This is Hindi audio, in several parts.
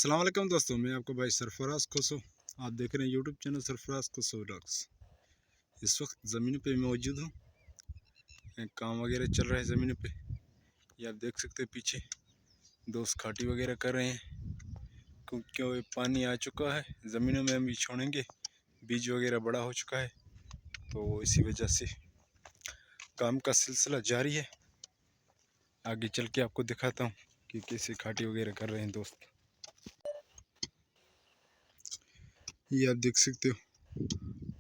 अस्सलाम वालेकुम दोस्तों, मैं आपका भाई सरफराज खुशो। आप देख रहे हैं यूट्यूब चैनल सरफराज खुशो व्लॉग्स। इस वक्त ज़मीन पे मौजूद हूँ, काम वगैरह चल रहा है ज़मीन पे। ये आप देख सकते हैं पीछे दोस्त खाटी वगैरह कर रहे हैं, क्योंकि पानी आ चुका है ज़मीनों में। हम भी छोड़ेंगे, बीज वगैरह बड़ा हो चुका है, तो इसी वजह से काम का सिलसिला जारी है। आगे चल के आपको दिखाता हूँ कि कैसे खाटी वगैरह कर रहे हैं दोस्त। ये आप देख सकते हो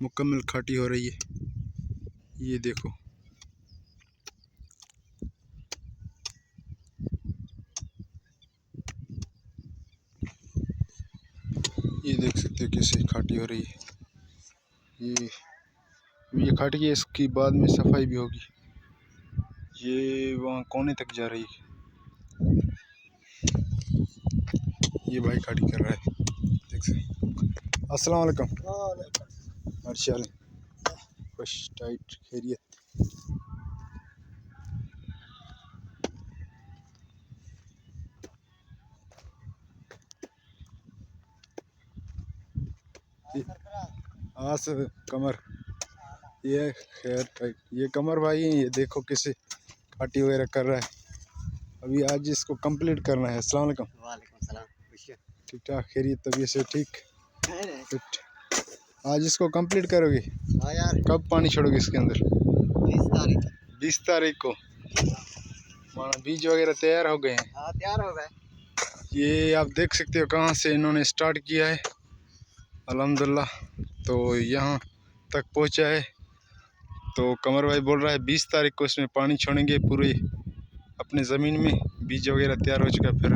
मुकम्मल खाटी हो रही है। ये देखो, ये देख सकते हो कैसे खाटी हो रही है। ये खाटी है, इसकी बाद में सफाई भी होगी। ये वहाँ कोने तक जा रही है। ये भाई खाटी कर रहा है, देख सकते। अस्सलाम वालेकुम। अर्शाल खुश टाइट खैरियत। आस कमर, ये खैर टाइट। ये कमर भाई, ये देखो कैसे खाटी वगैरह कर रहा है। अभी आज इसको कंप्लीट करना है। अस्सलाम वालेकुम। वालेकुम सलाम। ठीक ठाक खैरियत, तबीयत से ठीक फिट। आज इसको कंप्लीट करोगे? हाँ यार। कब पानी छोड़ोगे इसके अंदर? 20 तारीख। 20 तारीख को। माना बीज वगैरह तैयार हो गए हैं? हाँ, तैयार हो गए। ये आप देख सकते हो कहाँ से इन्होंने स्टार्ट किया है। अल्हम्दुलिल्लाह तो यहाँ तक पहुँचा है। तो कमर भाई बोल रहा है 20 तारीख को इसमें पानी छोड़ेंगे पूरे अपने ज़मीन में। बीज वगैरह तैयार हो चुका, फिर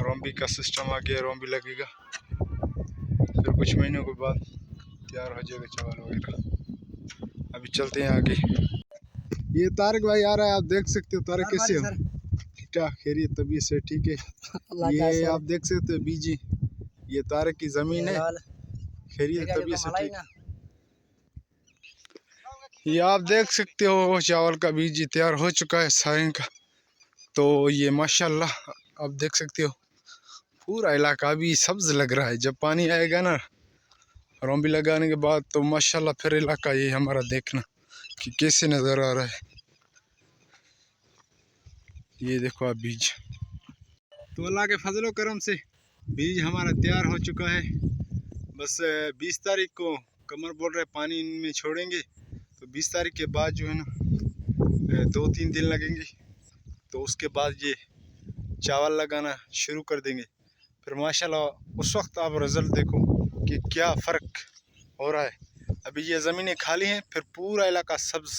रोम्बी का सिस्टम आ गया, रोम्बी लगेगा, फिर कुछ महीनों के बाद तैयार हो जाएगा चावल वगैरह। अभी चलते हैं आगे। ये तारक भाई आ रहा है, आप देख सकते हो। तारक कैसे हो? ठीक ठाक खैरियत, तबीयत से ठीक है। ये आप देख सकते हो बीजी, ये तारक की ज़मीन है। खैरियत, तबीयत से ठीक। ये आप देख सकते हो चावल का बीज तैयार हो चुका है सारे का। तो ये माशाल्लाह आप देख सकते हो पूरा इलाका अभी सब्ज लग रहा है। जब पानी आएगा ना रोम्बी लगाने के बाद, तो माशाल्लाह फिर इलाका ये हमारा देखना कि कैसे नज़र आ रहा है। ये देखो आप बीज, तो अल्लाह के फजलो करम से बीज हमारा तैयार हो चुका है। बस 20 तारीख को कमर बोल रहे पानी इनमें छोड़ेंगे, तो 20 तारीख के बाद जो है ना 2-3 दिन लगेंगे, तो उसके बाद ये चावल लगाना शुरू कर देंगे। फिर माशाल्लाह उस वक्त आप रिज़ल्ट देखो कि क्या फ़र्क हो रहा है। अभी ये ज़मीनें खाली हैं, फिर पूरा इलाका सब्ज़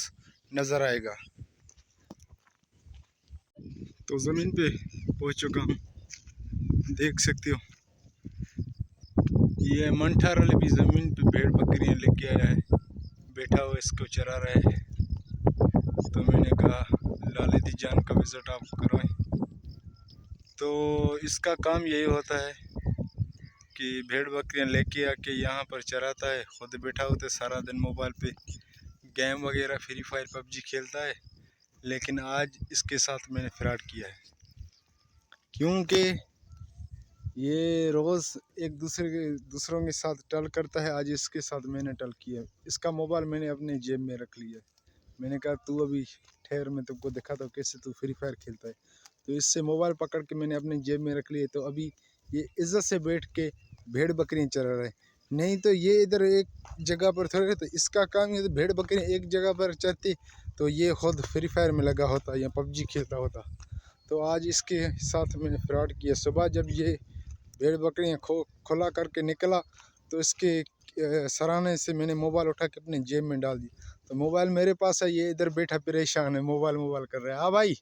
नज़र आएगा। तो ज़मीन पे पहुंच चुका हूँ, देख सकते हो। ये मंठार वाले भी ज़मीन पे भेड़ बकरियाँ लेके आया है, बैठा हुआ इसको चरा रहा है। तो मैंने कहा लाले दी जान का विज़िट आप करवाएं। तो इसका काम यही होता है कि भेड़ बकरियाँ लेके आके यहाँ पर चराता है, खुद बैठा होता है सारा दिन मोबाइल पे गेम वगैरह फ्री फायर पबजी खेलता है। लेकिन आज इसके साथ मैंने फ्रॉड किया है, क्योंकि ये रोज़ एक दूसरों के साथ टल करता है। आज इसके साथ मैंने टल किया। इसका मोबाइल मैंने अपने जेब में रख लिया। मैंने कहा तू अभी ठहर, मैं तुमको दिखाता हूँ कैसे तू फ्री फायर खेलता है। तो इससे मोबाइल पकड़ के मैंने अपने जेब में रख लिया। तो अभी ये इज़्ज़त से बैठ के भेड़ बकरियाँ चरा रहे हैं। नहीं तो ये इधर एक जगह पर थोड़े रहते। इसका काम ये भेड़ बकरियाँ एक जगह पर चरती, तो ये खुद फ्री फायर में लगा होता या पबजी खेलता होता। तो आज इसके साथ मैंने फ्रॉड किया। सुबह जब ये भेड़ बकरियाँ खुला करके निकला, तो इसके सराहने से मैंने मोबाइल उठा के अपने जेब में डाल दी। तो मोबाइल मेरे पास है, ये इधर बैठा परेशान है, मोबाइल कर रहा है। हाँ भाई,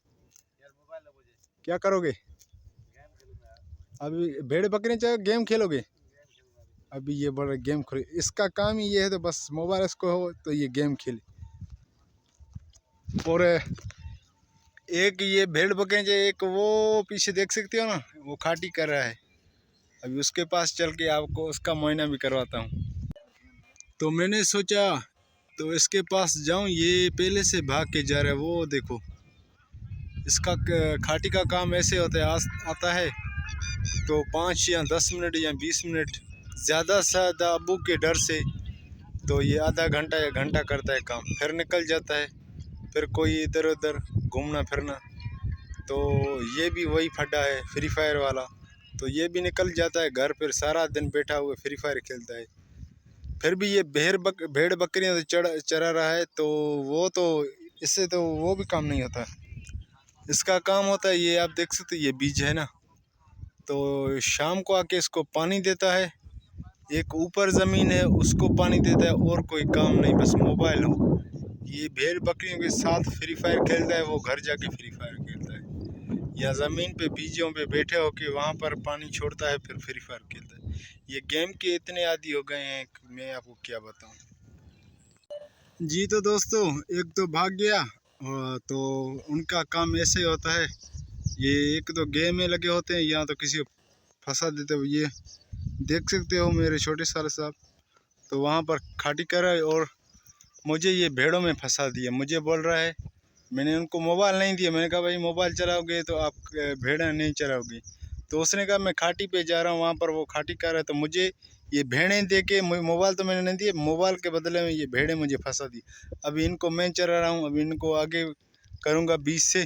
क्या करोगे? अभी भेड़ बकरियाँ चाहे गेम खेलोगे? अभी ये बड़ा गेम खेले, इसका काम ही ये है। तो बस मोबाइल इसको हो तो ये गेम खेले। और एक ये भेड़ बकरियाँ, एक वो पीछे देख सकते हो ना, वो खाटी कर रहा है। अभी उसके पास चल के आपको उसका मुआयना भी करवाता हूँ। तो मैंने सोचा तो इसके पास जाऊँ, ये पहले से भाग के जा रहा है। वो देखो, इसका खाटी का काम ऐसे होता है, आता है तो 5 या 10 मिनट या 20 मिनट ज़्यादा से ज़्यादा अबू के डर से तो ये आधा घंटा या घंटा करता है काम, फिर निकल जाता है। फिर कोई इधर उधर घूमना फिरना, तो ये भी वही फड्डा है फ्री फायर वाला, तो ये भी निकल जाता है घर, फिर सारा दिन बैठा हुआ फ्री फायर खेलता है। फिर भी ये भेड़ बकरियां तो चरा रहा है, तो वो तो इससे तो वो भी काम नहीं होता। इसका काम होता है, ये आप देख सकते ये बीज है ना, तो शाम को आके इसको पानी देता है। एक ऊपर ज़मीन है उसको पानी देता है, और कोई काम नहीं, बस मोबाइल हो। ये भेड़ बकरियों के साथ फ्री फायर खेलता है, वो घर जाके फ्री फायर खेलता है, या ज़मीन पे बीजों पे बैठे होके वहाँ पर पानी छोड़ता है, फिर फ्री फायर खेलता है। ये गेम के इतने आदी हो गए हैं कि मैं आपको क्या बताऊं। जी तो दोस्तों, एक तो भाग गया, तो उनका काम ऐसे ही होता है। ये एक तो गेम में लगे होते हैं, या तो किसी को फंसा देते हो। ये देख सकते हो मेरे छोटे साले साहब, तो वहाँ पर खाटी कर रहा है और मुझे ये भेड़ों में फंसा दिया। मुझे बोल रहा है, मैंने उनको मोबाइल नहीं दिया, मैंने कहा भाई मोबाइल चलाओगे तो आप भेड़ें नहीं चलाओगे। तो उसने कहा मैं खाटी पे जा रहा हूँ, वहाँ पर वो खाटी कर रहा है, तो मुझे ये भेड़ें दे के, मोबाइल तो मैंने नहीं दिया, मोबाइल के बदले में ये भेड़ें मुझे फंसा दी। अभी इनको मैं चला रहा हूँ, अभी इनको आगे करूँगा बीज से,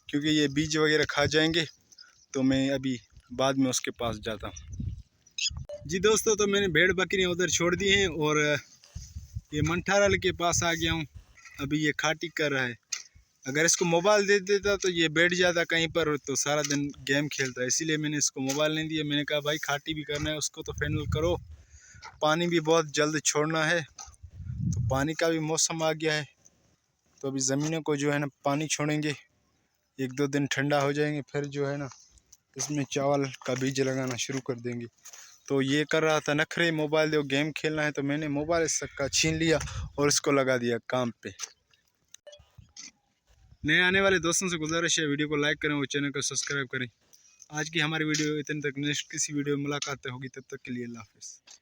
क्योंकि ये बीज वगैरह खा जाएंगे। तो मैं अभी बाद में उसके पास जाता हूँ। जी दोस्तों, तो मैंने भेड़ बकरियाँ उधर छोड़ दी हैं और ये मंठारल के पास आ गया हूँ। अभी ये खाटी कर रहा है। अगर इसको मोबाइल दे देता तो ये बैठ जाता कहीं पर, तो सारा दिन गेम खेलता है, इसीलिए मैंने इसको मोबाइल नहीं दिया। मैंने कहा भाई खाटी भी करना है उसको तो फाइनल करो, पानी भी बहुत जल्द छोड़ना है। तो पानी का भी मौसम आ गया है, तो अभी ज़मीनों को जो है ना पानी छोड़ेंगे, 1-2 दिन ठंडा हो जाएंगे, फिर जो है ना इसमें चावल का बीज लगाना शुरू कर देंगे। तो ये कर रहा था नखरे, मोबाइल दो गेम खेलना है, तो मैंने मोबाइल इसका छीन लिया और इसको लगा दिया काम पे। नए आने वाले दोस्तों से गुजारिश है, वीडियो को लाइक करें और चैनल को सब्सक्राइब करें। आज की हमारी वीडियो इतने तक, नेक्स्ट किसी वीडियो में मुलाकात होगी, तब तक के लिए अल्लाह हाफ़िज़।